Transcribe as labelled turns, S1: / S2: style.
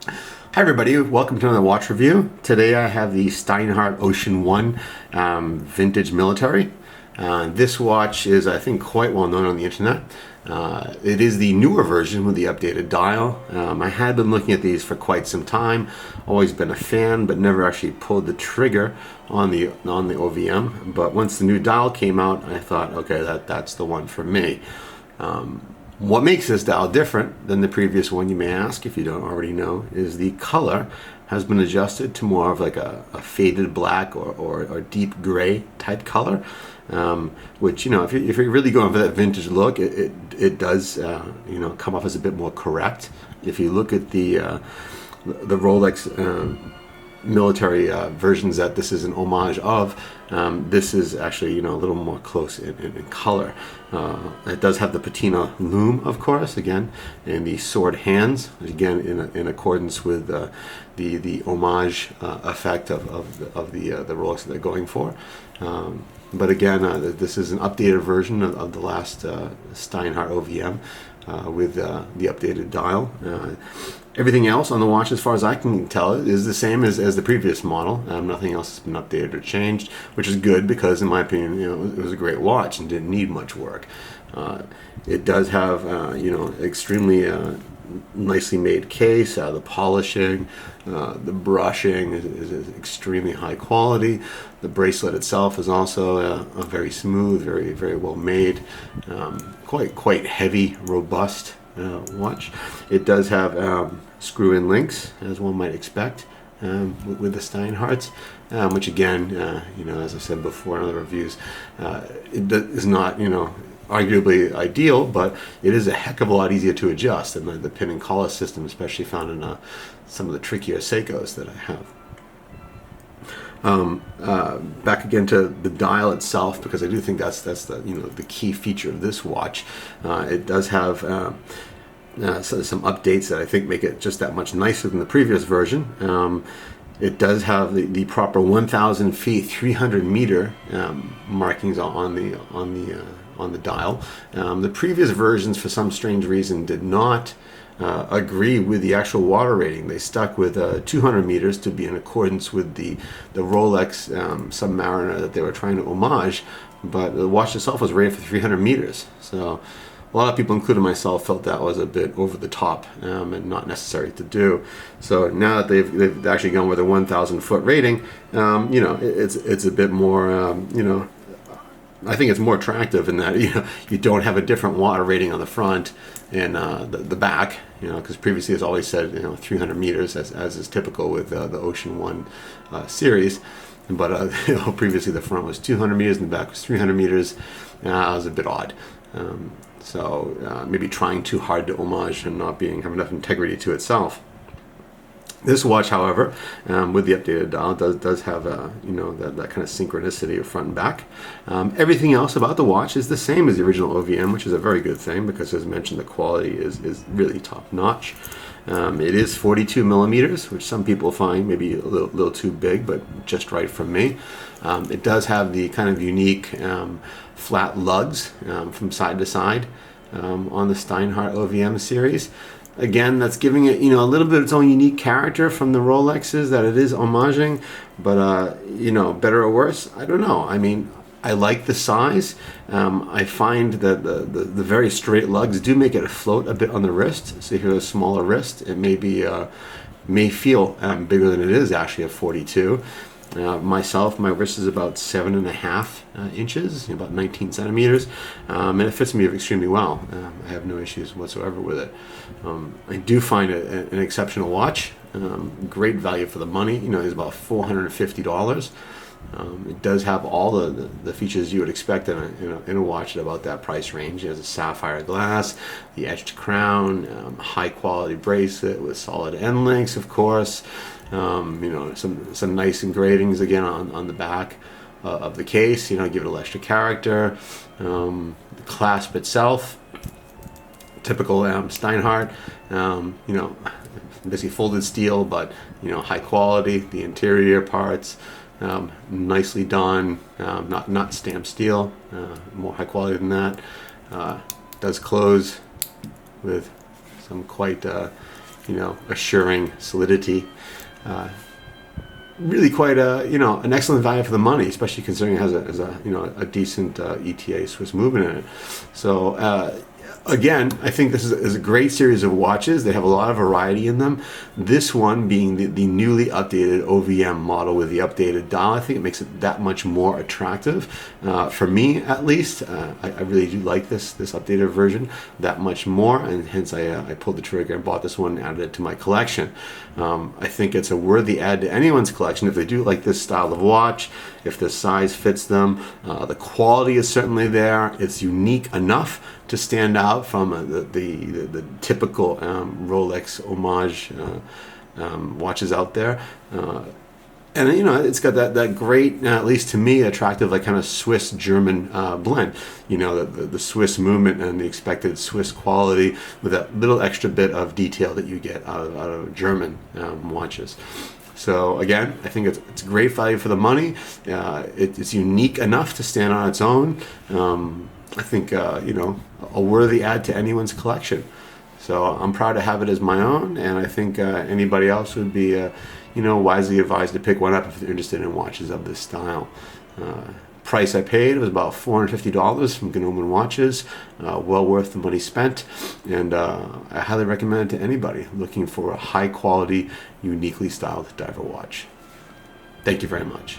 S1: Hi everybody, welcome to another watch review. Today I have the Steinhart Ocean 1 Vintage Military. This watch is, I think, quite well known on the internet. It is the newer version with the updated dial. I had been looking at these for quite some time, always been a fan, but never actually pulled the trigger on the OVM. But once the new dial came out, I thought, okay, that's the one for me. What makes this dial different than the previous one, you may ask, if you don't already know, is the color has been adjusted to more of like a faded black or deep gray type color, which, you know, if you're really going for that vintage look, it does, you know, come off as a bit more correct. If you look at the Rolex military versions that this is an homage of, this is actually, you know, a little more close in color. It does have the patina lume, of course, again, and the sword hands, again in accordance with the homage effect of the Rolex that they're going for. But again, this is an updated version of the last Steinhart OVM with the updated dial. Everything else on the watch, as far as I can tell, is the same as the previous model. Nothing else has been updated or changed, which is good because, in my opinion, you know, it was a great watch and didn't need much work. It does have, you know, extremely nicely made case. The polishing, the brushing is extremely high quality. The bracelet itself is also a very smooth, very well made, quite heavy, robust watch. It does have screw-in links, as one might expect, with the Steinharts, which again, you know, as I said before in other reviews, is not, you know, arguably ideal, but it is a heck of a lot easier to adjust than the pin and collar system, especially found in some of the trickier Seikos that I have. Back again to the dial itself, because I do think that's the, you know, the key feature of this watch. It does have some updates that I think make it just that much nicer than the previous version. It does have the proper 1,000 feet, 300 meter markings on the dial. The previous versions, for some strange reason, did not agree with the actual water rating. They stuck with 200 meters to be in accordance with the Rolex Submariner that they were trying to homage, but the watch itself was rated for 300 meters. So a lot of people, including myself, felt that was a bit over the top and not necessary to do. So now that they've actually gone with a 1,000 foot rating, you know, it's a bit more, you know, I think it's more attractive in that, you know, you don't have a different water rating on the front and the back, you know, because previously it's always said, you know, 300 meters as is typical with the Ocean 1 series. But you know, previously the front was 200 meters and the back was 300 meters. It was a bit odd. So maybe trying too hard to homage and not having enough integrity to itself. This watch, however, with the updated dial, does have you know, that kind of synchronicity of front and back. Everything else about the watch is the same as the original OVM, which is a very good thing because, as mentioned, the quality is really top notch. It is 42 millimeters, which some people find maybe a little too big, but just right for me. It does have the kind of unique flat lugs from side to side on the Steinhart OVM series. Again, that's giving it, you know, a little bit of its own unique character from the Rolexes that it is homaging, but you know, better or worse, I don't know. I mean, I like the size. I find that the very straight lugs do make it float a bit on the wrist. So if you have a smaller wrist, it may feel bigger than it is actually at 42. Myself, my wrist is about 7.5 inches, about 19 centimeters, and it fits me extremely well. I have no issues whatsoever with it. I do find it an exceptional watch. Great value for the money. You know, it's about $450. It does have all the features you would expect in a watch at about that price range. It has a sapphire glass, the etched crown, high quality bracelet with solid end links, of course. You know, some nice engravings again on the back of the case. You know, give it a little extra character. The clasp itself, typical Steinhart. You know, basically folded steel, but, you know, high quality. The interior parts. Nicely done, not stamped steel, more high quality than that. Does close with some quite assuring solidity. Really quite an excellent value for the money, especially considering it has a decent ETA Swiss movement in it. So again, I think this is a great series of watches. They have a lot of variety in them. This one being the newly updated OVM model with the updated dial, I think it makes it that much more attractive. For me, at least, I really do like this updated version that much more, and hence I pulled the trigger and bought this one and added it to my collection. I think it's a worthy add to anyone's collection if they do like this style of watch, if the size fits them. The quality is certainly there. It's unique enough to stand out from the typical Rolex homage watches out there. And it's got that great, at least to me, attractive, like kind of Swiss-German blend. The Swiss movement and the expected Swiss quality with that little extra bit of detail that you get out of German watches. So again, I think it's great value for the money. It's unique enough to stand on its own. I think a worthy add to anyone's collection. So I'm proud to have it as my own, and I think anybody else would be wisely advised to pick one up if they're interested in watches of this style. Price I paid was about $450 from Gnomon Watches. Well worth the money spent, and I highly recommend it to anybody looking for a high quality, uniquely styled diver watch. Thank you very much.